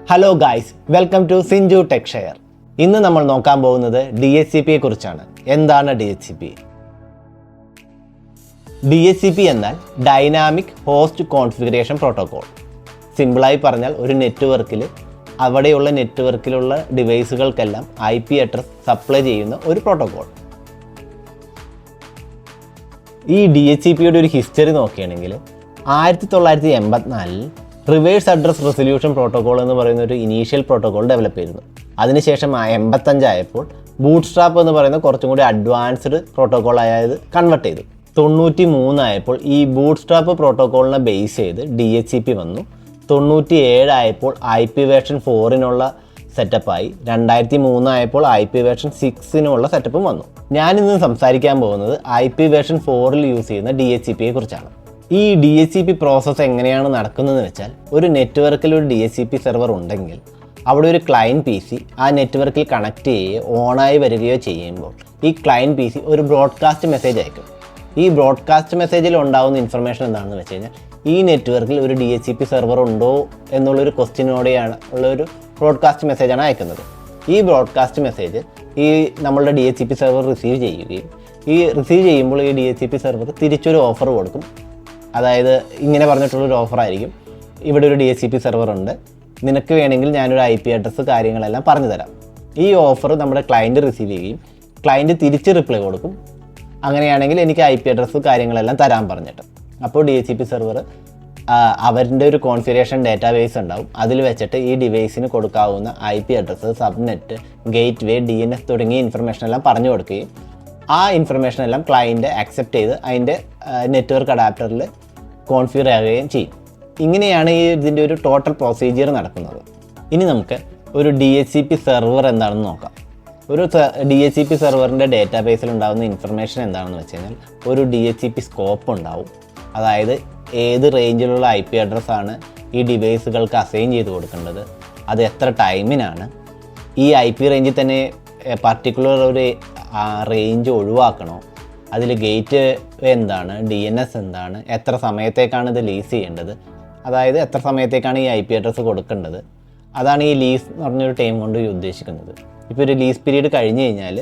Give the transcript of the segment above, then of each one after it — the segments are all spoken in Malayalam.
Hello guys, welcome to Sinchu tech share. ഇന്ന് നമ്മൾ നോക്കാൻ പോകുന്നത് DHCPയെ കുറിച്ചാണ്. എന്താണ് DHCP? DHCP എന്നാൽ ഡൈനാമിക് ഹോസ്റ്റ് കോൺഫിഗറേഷൻ പ്രോട്ടോകോൾ. സിമ്പിളായി പറഞ്ഞാൽ ഒരു നെറ്റ്വർക്കിൽ അവിടെയുള്ള നെറ്റ്വർക്കിലുള്ള ഡിവൈസുകൾക്കെല്ലാം IP അഡ്രസ് സപ്ലൈ ചെയ്യുന്ന ഒരു പ്രോട്ടോകോൾ. ഈ DHCPയുടെ ഒരു ഹിസ്റ്ററി നോക്കുകയാണെങ്കിൽ 1984 റിവേഴ്സ് അഡ്രസ് റെസൊല്യൂഷൻ പ്രോട്ടോകോൾ എന്ന് പറയുന്ന ഒരു ഇനീഷ്യൽ പ്രോട്ടോകോൾ ഡെവലപ്പ് ചെയ്തിരുന്നു. അതിനുശേഷം 85 ആയപ്പോൾ ബൂട്ട്സ്ട്രാപ്പ് എന്ന് പറയുന്ന കുറച്ചും കൂടി അഡ്വാൻസ്ഡ് പ്രോട്ടോകോൾ ആയത് കൺവെർട്ട് ചെയ്തു. 93 ആയപ്പോൾ ഈ ബൂട്ട്സ്ട്രാപ്പ് പ്രോട്ടോകോളിനെ ബേസ് ചെയ്ത് DHCP വന്നു. 97 ആയപ്പോൾ IP വേർഷൻ 4-നുള്ള സെറ്റപ്പായി. 2003 ആയപ്പോൾ IP വേർഷൻ 6-നുള്ള സെറ്റപ്പും വന്നു. ഞാനിന്ന് സംസാരിക്കാൻ പോകുന്നത് IP വേർഷൻ 4-ൽ യൂസ് ചെയ്യുന്ന DHCPയെ കുറിച്ചാണ്. ഈ DHCP പ്രോസസ്സ് എങ്ങനെയാണ് നടക്കുന്നതെന്ന് വെച്ചാൽ, ഒരു നെറ്റ്വർക്കിൽ ഒരു DHCP സെർവർ ഉണ്ടെങ്കിൽ അവിടെ ഒരു ക്ലയൻറ്റ് PC ആ നെറ്റ്വർക്കിൽ കണക്ട് ചെയ്യുകയോ ഓണായി വരികയോ ചെയ്യുമ്പോൾ ഈ ക്ലയൻറ്റ് PC ഒരു ബ്രോഡ്കാസ്റ്റ് മെസ്സേജ് അയക്കും. ഈ ബ്രോഡ്കാസ്റ്റ് മെസ്സേജിൽ ഉണ്ടാകുന്ന ഇൻഫർമേഷൻ എന്താണെന്ന് വെച്ച് കഴിഞ്ഞാൽ, ഈ നെറ്റ്വർക്കിൽ ഒരു DHCP സെർവർ ഉണ്ടോ എന്നുള്ളൊരു ക്വസ്റ്റ്യനോടെയാണ് ഉള്ളൊരു ബ്രോഡ്കാസ്റ്റ് മെസ്സേജാണ് അയക്കുന്നത്. ഈ ബ്രോഡ്കാസ്റ്റ് മെസ്സേജ് ഈ നമ്മളുടെ DHCP സെർവർ റിസീവ് ചെയ്യുകയും ഈ റിസീവ് ചെയ്യുമ്പോൾ ഈ DHCP സെർവർ തിരിച്ചൊരു ഓഫർ കൊടുക്കും. അതായത് ഇങ്ങനെ പറഞ്ഞിട്ടുള്ളൊരു ഓഫറായിരിക്കും: ഇവിടെ ഒരു DHCP സെർവർ ഉണ്ട്, നിനക്ക് വേണമെങ്കിൽ ഞാനൊരു IP അഡ്രസ്സ് കാര്യങ്ങളെല്ലാം പറഞ്ഞു തരാം. ഈ ഓഫർ നമ്മുടെ ക്ലയൻറ്റ് റിസീവ് ചെയ്യുകയും ക്ലയൻറ്റ് തിരിച്ച് റിപ്ലൈ കൊടുക്കും, അങ്ങനെയാണെങ്കിൽ എനിക്ക് IP അഡ്രസ്സ് കാര്യങ്ങളെല്ലാം തരാൻ പറഞ്ഞിട്ട്. അപ്പോൾ DHCP സെർവർ അവരുടെ ഒരു കോൺഫിഗറേഷൻ ഡാറ്റാബേസ് ഉണ്ടാവും. അതിൽ വെച്ചിട്ട് ഈ ഡിവൈസിന് കൊടുക്കാവുന്ന IP അഡ്രസ്സ്, സബ്നെറ്റ്, ഗേറ്റ് വേ, DNS തുടങ്ങിയ ഇൻഫർമേഷൻ എല്ലാം പറഞ്ഞു കൊടുക്കുകയും ആ ഇൻഫർമേഷൻ എല്ലാം ക്ലയൻറ്റ് അക്സെപ്റ്റ് ചെയ്ത് അതിൻ്റെ നെറ്റ്വർക്ക് അഡാപ്റ്ററിൽ കോൺഫിഗർ ആകുകയും ചെയ്യും. ഇങ്ങനെയാണ് ഇതിൻ്റെ ഒരു ടോട്ടൽ പ്രൊസീജിയർ നടക്കുന്നത്. ഇനി നമുക്ക് ഒരു DHCP സെർവർ എന്താണെന്ന് നോക്കാം. ഒരു DHCP സെർവറിൻ്റെ ഡാറ്റാബേസിൽ ഉണ്ടാകുന്ന ഇൻഫർമേഷൻ എന്താണെന്ന് വെച്ച് കഴിഞ്ഞാൽ, ഒരു DHCP സ്കോപ്പ് ഉണ്ടാവും. അതായത് ഏത് റേഞ്ചിലുള്ള IP അഡ്രസ്സാണ് ഈ ഡിവൈസുകൾക്ക് അസൈൻ ചെയ്ത് കൊടുക്കേണ്ടത്, അത് എത്ര ടൈമിനാണ്, ഈ IP റേഞ്ചിൽ തന്നെ പർട്ടിക്കുലർ ഒരു റേഞ്ച് ഒഴിവാക്കണോ, അതിൽ ഗേറ്റ് എന്താണ്, DNS എന്താണ്, എത്ര സമയത്തേക്കാണ് ഇത് ലീസ് ചെയ്യേണ്ടത്, അതായത് എത്ര സമയത്തേക്കാണ് ഈ IP അഡ്രസ്സ് കൊടുക്കേണ്ടത്. അതാണ് ഈ ലീസ് എന്ന് പറഞ്ഞൊരു ടൈം കൊണ്ട് ഉദ്ദേശിക്കുന്നത്. ഇപ്പോൾ ഒരു ലീസ് പീരീഡ് കഴിഞ്ഞ് കഴിഞ്ഞാൽ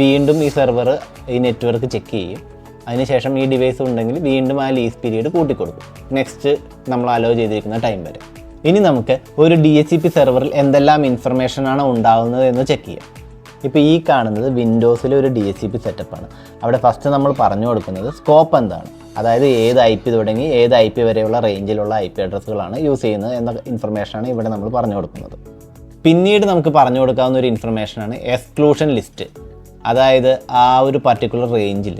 വീണ്ടും ഈ സെർവർ ഈ നെറ്റ്വർക്ക് ചെക്ക് ചെയ്യും. അതിനുശേഷം ഈ ഡിവൈസ് ഉണ്ടെങ്കിൽ വീണ്ടും ആ ലീസ് പീരീഡ് കൂട്ടിക്കൊടുക്കും, നെക്സ്റ്റ് നമ്മൾ അലോ ചെയ്തിരിക്കുന്ന ടൈം വരെ. ഇനി നമുക്ക് ഒരു DHCP സെർവറിൽ എന്തെല്ലാം ഇൻഫർമേഷനാണ് ഉണ്ടാകുന്നത് എന്ന് ചെക്ക് ചെയ്യാം. ഇപ്പോൾ ഈ കാണുന്നത് വിൻഡോസിലെ ഒരു DHCP സെറ്റപ്പാണ്. അവിടെ ഫസ്റ്റ് നമ്മൾ പറഞ്ഞു കൊടുക്കുന്നത് സ്കോപ്പ് എന്താണ്, അതായത് ഏത് IP തുടങ്ങി ഏത് IP വരെയുള്ള റേഞ്ചിലുള്ള IP അഡ്രസ്സുകളാണ് യൂസ് ചെയ്യുന്നത് എന്ന ഇൻഫർമേഷനാണ് ഇവിടെ നമ്മൾ പറഞ്ഞു കൊടുക്കുന്നത്. പിന്നീട് നമുക്ക് പറഞ്ഞു കൊടുക്കാവുന്ന ഒരു ഇൻഫർമേഷനാണ് എക്സ്ക്ലൂഷൻ ലിസ്റ്റ്. അതായത് ആ ഒരു പർട്ടിക്കുലർ റേഞ്ചിൽ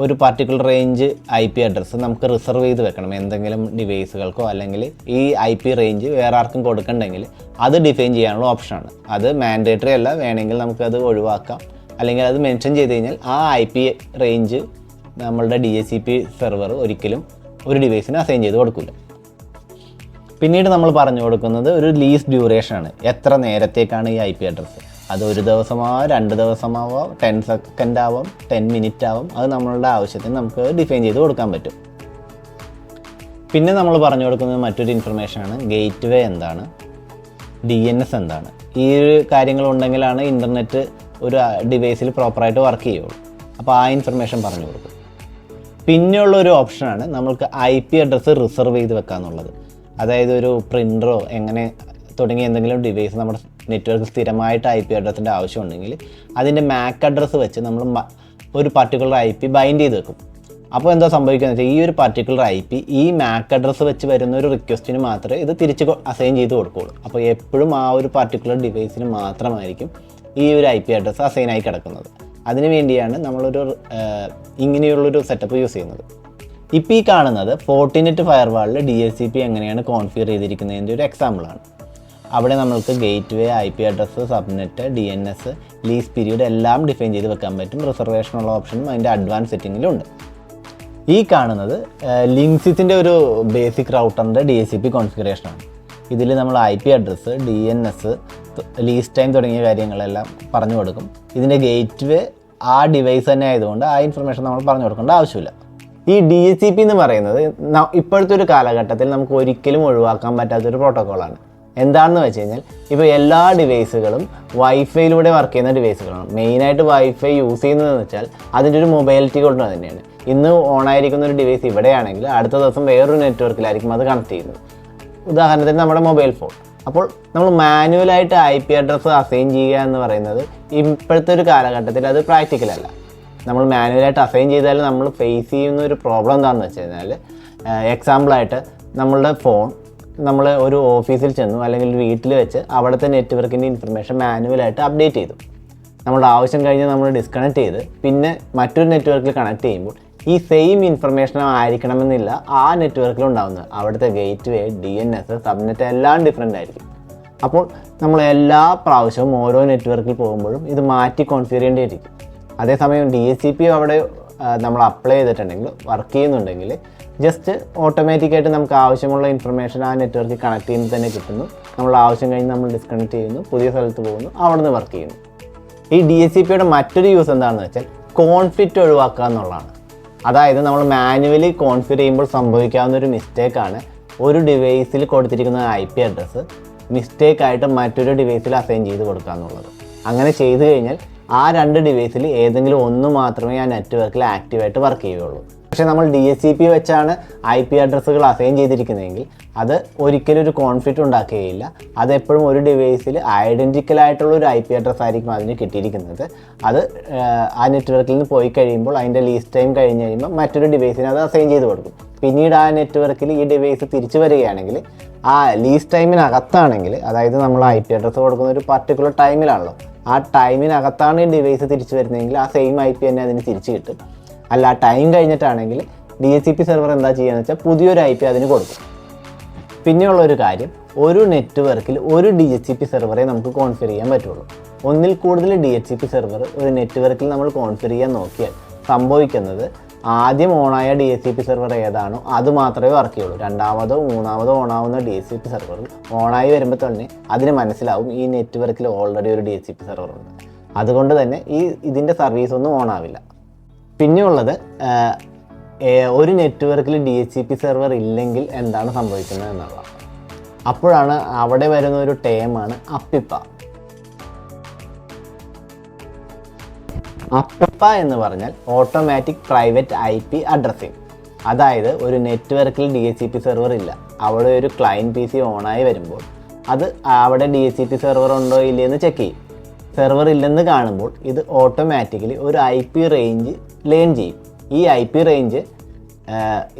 ഒരു പർട്ടിക്കുലർ റേഞ്ച് IP അഡ്രസ്സ് നമുക്ക് റിസർവ് ചെയ്ത് വെക്കണം. എന്തെങ്കിലും ഡിവൈസുകൾക്കോ അല്ലെങ്കിൽ ഈ IP റേഞ്ച് വേറെ ആർക്കും കൊടുക്കണ്ടെങ്കിൽ അത് ഡിഫൈൻ ചെയ്യാനുള്ള ഓപ്ഷനാണ്. അത് മാൻഡേറ്ററി അല്ല, വേണമെങ്കിൽ നമുക്കത് ഒഴിവാക്കാം. അല്ലെങ്കിൽ അത് മെൻഷൻ ചെയ്ത് കഴിഞ്ഞാൽ ആ IP റേഞ്ച് നമ്മളുടെ DHCP സെർവർ ഒരിക്കലും ഒരു ഡിവൈസിന് അസൈൻ ചെയ്ത് കൊടുക്കില്ല. പിന്നീട് നമ്മൾ പറഞ്ഞു കൊടുക്കുന്നത് ഒരു ലീസ് ഡ്യൂറേഷനാണ്. എത്ര നേരത്തേക്കാണ് ഈ IP അഡ്രസ്സ്, അത് ഒരു ദിവസമാവാം, 2 ദിവസമാവാം, 10 സെക്കൻഡ് ആവാം, 10 മിനിറ്റ് ആവാം. അത് നമ്മളുടെ ആവശ്യത്തിന് നമുക്ക് ഡിഫൈൻ ചെയ്ത് കൊടുക്കാൻ പറ്റും. പിന്നെ നമ്മൾ പറഞ്ഞു കൊടുക്കുന്നത് മറ്റൊരു ഇൻഫർമേഷനാണ് ഗേറ്റ് വേ എന്താണ്, DNS എന്താണ്. ഈ ഒരു കാര്യങ്ങളുണ്ടെങ്കിലാണ് ഇൻ്റർനെറ്റ് ഒരു ഡിവൈസിൽ പ്രോപ്പറായിട്ട് വർക്ക് ചെയ്യുള്ളൂ. അപ്പോൾ ആ ഇൻഫർമേഷൻ പറഞ്ഞു കൊടുക്കും. പിന്നെയുള്ള ഒരു ഓപ്ഷനാണ് നമ്മൾക്ക് IP അഡ്രസ്സ് റിസർവ് ചെയ്ത് വെക്കാന്നുള്ളത്. അതായത് ഒരു പ്രിൻ്ററോ എങ്ങനെ തുടങ്ങിയ എന്തെങ്കിലും ഡിവൈസ് നമ്മുടെ നെറ്റ്വർക്ക് സ്ഥിരമായിട്ട് IP അഡ്രസ്സിൻ്റെ ആവശ്യമുണ്ടെങ്കിൽ അതിൻ്റെ MAC അഡ്രസ്സ് വെച്ച് നമ്മൾ ഒരു പർട്ടിക്കുലർ IP ബൈൻഡ് ചെയ്ത് വെക്കും. അപ്പോൾ എന്താ സംഭവിക്കുന്നത് വെച്ചാൽ, ഈ ഒരു പർട്ടിക്കുലർ IP ഈ MAC അഡ്രസ്സ് വെച്ച് വരുന്ന ഒരു റിക്വസ്റ്റിന് മാത്രമേ ഇത് തിരിച്ച് അസൈൻ ചെയ്ത് കൊടുക്കുകയുള്ളൂ. അപ്പോൾ എപ്പോഴും ആ ഒരു പർട്ടിക്കുലർ ഡിവൈസിന് മാത്രമായിരിക്കും ഈ ഒരു IP അഡ്രസ്സ് അസൈനായി കിടക്കുന്നത്. അതിനു വേണ്ടിയാണ് നമ്മളൊരു ഇങ്ങനെയുള്ളൊരു സെറ്റപ്പ് യൂസ് ചെയ്യുന്നത്. ഇപ്പോൾ ഈ കാണുന്നത് ഫോർട്ടിനെറ്റ് ഫയർവാളിൽ DHCP എങ്ങനെയാണ് കോൺഫിഗർ ചെയ്തിരിക്കുന്നതിൻ്റെ ഒരു എക്സാമ്പിളാണ്. അവിടെ നമ്മൾക്ക് ഗേറ്റ് വേ, IP address, subnet, DNS, lease period എല്ലാം ഡിഫൈൻ ചെയ്ത് വെക്കാൻ പറ്റും. റിസർവേഷനുള്ള ഓപ്ഷനും അതിൻ്റെ അഡ്വാൻസ് സെറ്റിങ്ങിലുണ്ട്. ഈ കാണുന്നത് ലിങ്ക്സിൻ്റെ ഒരു ബേസിക് റൗട്ടറിൻ്റെ DHCP കോൺഫിഗറേഷനാണ്. ഇതിൽ നമ്മൾ IP address, DNS, lease time തുടങ്ങിയ കാര്യങ്ങളെല്ലാം പറഞ്ഞു കൊടുക്കും. ഇതിൻ്റെ ഗേറ്റ് വേ ആ ഡിവൈസ് തന്നെ ആയതുകൊണ്ട് ആ ഇൻഫർമേഷൻ നമ്മൾ പറഞ്ഞു കൊടുക്കേണ്ട ആവശ്യമില്ല. ഈ DHCP എന്ന് പറയുന്നത് ഇപ്പോഴത്തെ ഒരു കാലഘട്ടത്തിൽ നമുക്ക് ഒരിക്കലും ഒഴിവാക്കാൻ പറ്റാത്തൊരു പ്രോട്ടോക്കോളാണ്. എന്താണെന്ന് വെച്ച് കഴിഞ്ഞാൽ ഇപ്പോൾ എല്ലാ ഡിവൈസുകളും വൈഫൈയിലൂടെ വർക്ക് ചെയ്യുന്ന ഡിവൈസുകളാണ്. മെയിനായിട്ട് വൈഫൈ യൂസ് ചെയ്യുന്നതെന്ന് വെച്ചാൽ അതിൻ്റെ ഒരു മൊബൈലിറ്റി കൊണ്ട് തന്നെയാണ്. ഇന്ന് ഓണായിരിക്കുന്ന ഒരു ഡിവൈസ് ഇവിടെയാണെങ്കിൽ അടുത്ത ദിവസം വേറൊരു നെറ്റ്വർക്കിലായിരിക്കും അത് കണക്ട് ചെയ്യുന്നത്. ഉദാഹരണത്തിന് നമ്മുടെ മൊബൈൽ ഫോൺ. അപ്പോൾ നമ്മൾ മാനുവലായിട്ട് IP അഡ്രസ്സ് അസൈൻ ചെയ്യുക എന്ന് പറയുന്നത് ഇപ്പോഴത്തെ ഒരു കാലഘട്ടത്തിൽ അത് പ്രാക്ടിക്കലല്ല. നമ്മൾ മാനുവലായിട്ട് അസൈൻ ചെയ്താൽ നമ്മൾ ഫേസ് ചെയ്യുന്ന ഒരു പ്രോബ്ലം എന്താണെന്ന് വെച്ച് കഴിഞ്ഞാൽ, എക്സാമ്പിളായിട്ട് നമ്മളുടെ ഫോൺ നമ്മൾ ഒരു ഓഫീസിൽ ചെന്നു അല്ലെങ്കിൽ വീട്ടിൽ വെച്ച് അവിടുത്തെ നെറ്റ്വർക്കിൻ്റെ ഇൻഫർമേഷൻ മാനുവലായിട്ട് അപ്ഡേറ്റ് ചെയ്തു. നമ്മുടെ ആവശ്യം കഴിഞ്ഞ് നമ്മൾ ഡിസ്കണക്ട് ചെയ്ത് പിന്നെ മറ്റൊരു നെറ്റ്വർക്കിൽ കണക്ട് ചെയ്യുമ്പോൾ ഈ സെയിം ഇൻഫർമേഷൻ ആയിരിക്കണമെന്നില്ല ആ നെറ്റ്വർക്കിൽ ഉണ്ടാകുന്നത്. അവിടുത്തെ ഗേറ്റ് വേ, DNS, സബ്നെറ്റ് എല്ലാം ഡിഫറെൻ്റ് ആയിരിക്കും. അപ്പോൾ നമ്മൾ എല്ലാ പ്രാവശ്യവും ഓരോ നെറ്റ്വർക്കിൽ പോകുമ്പോഴും ഇത് മാറ്റി കോൺഫിഗർ ചെയ്യേണ്ടിയിരിക്കും. അതേസമയം DHCP അവിടെ നമ്മൾ അപ്ലൈ ചെയ്തിട്ടുണ്ടെങ്കിൽ, വർക്ക് ചെയ്യുന്നുണ്ടെങ്കിൽ ജസ്റ്റ് ഓട്ടോമാറ്റിക്കായിട്ട് നമുക്ക് ആവശ്യമുള്ള ഇൻഫർമേഷൻ ആ നെറ്റ്വർക്കിൽ കണക്ട് ചെയ്യുമ്പോൾ തന്നെ കിട്ടുന്നു. നമ്മൾ ആവശ്യം കഴിഞ്ഞ് നമ്മൾ ഡിസ്കണക്ട് ചെയ്യുന്നു, പുതിയ സ്ഥലത്ത് പോകുന്നു, അവിടെ നിന്ന് വർക്ക് ചെയ്യുന്നു. ഈ DHCPയുടെ മറ്റൊരു യൂസ് എന്താണെന്ന് വെച്ചാൽ കോൺഫ്ലിക്റ്റ് ഒഴിവാക്കുക എന്നുള്ളതാണ്. അതായത് നമ്മൾ മാനുവലി കോൺഫിഗർ ചെയ്യുമ്പോൾ സംഭവിക്കാവുന്ന ഒരു മിസ്റ്റേക്കാണ് ഒരു ഡിവൈസിൽ കൊടുത്തിരിക്കുന്ന IP അഡ്രസ്സ് മിസ്റ്റേക്കായിട്ട് മറ്റൊരു ഡിവൈസിൽ അസൈൻ ചെയ്ത് കൊടുക്കുക എന്നുള്ളത്. അങ്ങനെ ചെയ്തു കഴിഞ്ഞാൽ ആ രണ്ട് ഡിവൈസിൽ ഏതെങ്കിലും ഒന്ന് മാത്രമേ ആ നെറ്റ്വർക്കിൽ ആക്റ്റീവായിട്ട് വർക്ക് ചെയ്യുകയുള്ളൂ. പക്ഷേ നമ്മൾ DHCP വെച്ചാണ് IP അഡ്രസ്സുകൾ അസൈൻ ചെയ്തിരിക്കുന്നതെങ്കിൽ അത് ഒരിക്കലും ഒരു കോൺഫ്ലിക്റ്റ് ഉണ്ടാക്കുകയില്ല. അതെപ്പോഴും ഒരു ഡിവൈസിൽ ഐഡൻറ്റിക്കലായിട്ടുള്ള ഒരു IP അഡ്രസ്സ് ആയിരിക്കും അതിന് കിട്ടിയിരിക്കുന്നത്. അത് ആ നെറ്റ്വർക്കിൽ നിന്ന് പോയി കഴിയുമ്പോൾ അതിൻ്റെ ലീസ്റ്റ് ടൈം കഴിഞ്ഞ് കഴിയുമ്പോൾ മറ്റൊരു ഡിവൈസിന് അത് അസൈൻ ചെയ്ത് കൊടുക്കും. പിന്നീട് ആ നെറ്റ്വർക്കിൽ ഈ ഡിവൈസ് തിരിച്ചു വരികയാണെങ്കിൽ ആ ലീസ്റ്റ് ടൈമിനകത്താണെങ്കിൽ, അതായത് നമ്മൾ IP അഡ്രസ്സ് കൊടുക്കുന്ന ഒരു പർട്ടിക്കുലർ ടൈമിലാണല്ലോ, ആ ടൈമിനകത്താണ് ഈ ഡിവൈസ് തിരിച്ചു വരുന്നതെങ്കിൽ ആ സെയിം IP തന്നെ അതിന് തിരിച്ച് കിട്ടും. അല്ല, ടൈം കഴിഞ്ഞിട്ടാണെങ്കിൽ DHCP സെർവർ എന്താ ചെയ്യുകയെന്ന് വെച്ചാൽ പുതിയൊരു IP അതിന് കൊടുക്കും. പിന്നെയുള്ളൊരു കാര്യം, ഒരു നെറ്റ്വർക്കിൽ ഒരു DHCP സെർവറെ നമുക്ക് കോൺഫിഗർ ചെയ്യാൻ പറ്റുള്ളൂ. ഒന്നിൽ കൂടുതൽ DHCP സെർവർ ഒരു നെറ്റ്വർക്കിൽ നമ്മൾ കോൺഫിഗർ ചെയ്യാൻ നോക്കിയാൽ സംഭവിക്കുന്നത് ആദ്യം ഓണായ DHCP സെർവർ ഏതാണോ അത് മാത്രമേ വർക്ക് ചെയ്യുള്ളൂ. രണ്ടാമതോ മൂന്നാമതോ ഓണാവുന്ന DHCP സെർവർ ഓണായി വരുമ്പോൾ തന്നെ അതിന് മനസ്സിലാവും ഈ നെറ്റ്വർക്കിൽ ഓൾറെഡി ഒരു DHCP സെർവർ ഉണ്ട്. അതുകൊണ്ട് തന്നെ ഇതിൻ്റെ സർവീസ് ഒന്നും ഓണാവില്ല. പിന്നെയുള്ളത്, ഒരു നെറ്റ്വർക്കിൽ DHCP സെർവർ ഇല്ലെങ്കിൽ എന്താണ് സംഭവിക്കുന്നത് എന്നുള്ളതാണ്. അപ്പോഴാണ് അവിടെ വരുന്ന ഒരു ടേമാണ് അപ്പിപ്പ. അപ്പിപ്പ എന്ന് പറഞ്ഞാൽ ഓട്ടോമാറ്റിക് പ്രൈവറ്റ് IP അഡ്രസ്സിങ്. അതായത് ഒരു നെറ്റ്വർക്കിൽ DHCP സെർവർ ഇല്ല, അവിടെ ഒരു ക്ലയൻറ്റ് PC ഓണായി വരുമ്പോൾ അത് അവിടെ DHCP സെർവർ ഉണ്ടോ ഇല്ലയെന്ന് ചെക്ക് ചെയ്യും. സെർവർ ഇല്ലെന്ന് കാണുമ്പോൾ ഇത് ഓട്ടോമാറ്റിക്കലി ഒരു IP റേഞ്ച് ലേൺ ചെയ്യും. ഈ IP റേഞ്ച്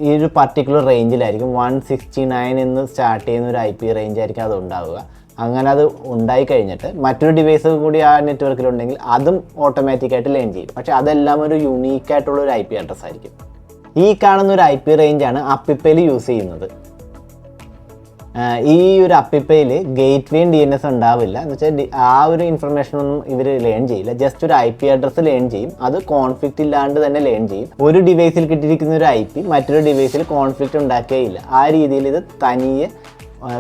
ഈ ഒരു പർട്ടിക്കുലർ റേഞ്ചിലായിരിക്കും. 169 എന്ന് സ്റ്റാർട്ട് ചെയ്യുന്ന ഒരു IP റേഞ്ച് ആയിരിക്കും അത് ഉണ്ടാവുക. അങ്ങനെ അത് ഉണ്ടായി കഴിഞ്ഞിട്ട് മറ്റൊരു ഡിവൈസ് കൂടി ആ നെറ്റ്വർക്കിലുണ്ടെങ്കിൽ അതും ഓട്ടോമാറ്റിക്കായിട്ട് ലേൺ ചെയ്യും. പക്ഷേ അതെല്ലാം ഒരു യുണീക്കായിട്ടുള്ള ഒരു IP അഡ്രസ്സ് ആയിരിക്കും. ഈ കാണുന്ന ഒരു IP റേഞ്ചാണ് അപ്പിപ്പയിൽ യൂസ് ചെയ്യുന്നത്. ഈ ഒരു അപ്പിപ്പയിൽ ഗേറ്റ് വേയും DNS ഉണ്ടാവില്ല. എന്ന് വെച്ചാൽ ആ ഒരു ഇൻഫർമേഷനൊന്നും ഇവർ ലേൺ ചെയ്യില്ല. ജസ്റ്റ് ഒരു IP അഡ്രസ്സ് ലേൺ ചെയ്യും. അത് കോൺഫ്ലിക്റ്റ് ഇല്ലാണ്ട് തന്നെ ലേൺ ചെയ്യും. ഒരു ഡിവൈസിൽ കിട്ടിയിരിക്കുന്ന ഒരു IP മറ്റൊരു ഡിവൈസിൽ കോൺഫ്ലിക്റ്റ് ഉണ്ടാക്കുകയില്ല. ആ രീതിയിൽ ഇത് തനിയെ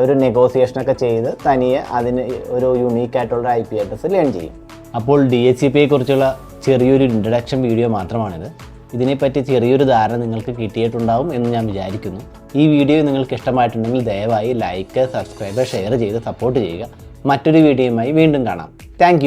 ഒരു നെഗോസിയേഷനൊക്കെ ചെയ്ത് തനിയെ അതിന് ഒരു യുണീക്കായിട്ടുള്ള IP അഡ്രസ്സ് ലേൺ ചെയ്യും. അപ്പോൾ DHCPയെക്കുറിച്ചുള്ള ചെറിയൊരു ഇൻട്രഡക്ഷൻ വീഡിയോ മാത്രമാണിത്. ഇതിനെപ്പറ്റി ചെറിയൊരു ധാരണ നിങ്ങൾക്ക് കിട്ടിയിട്ടുണ്ടാവും എന്ന് ഞാൻ വിചാരിക്കുന്നു. ഈ വീഡിയോ നിങ്ങൾക്ക് ഇഷ്ടമായിട്ടുണ്ടെങ്കിൽ ദയവായി ലൈക്ക്, സബ്സ്ക്രൈബ്, ഷെയർ ചെയ്ത് സപ്പോർട്ട് ചെയ്യുക. മറ്റൊരു വീഡിയോയുമായി വീണ്ടും കാണാം. താങ്ക്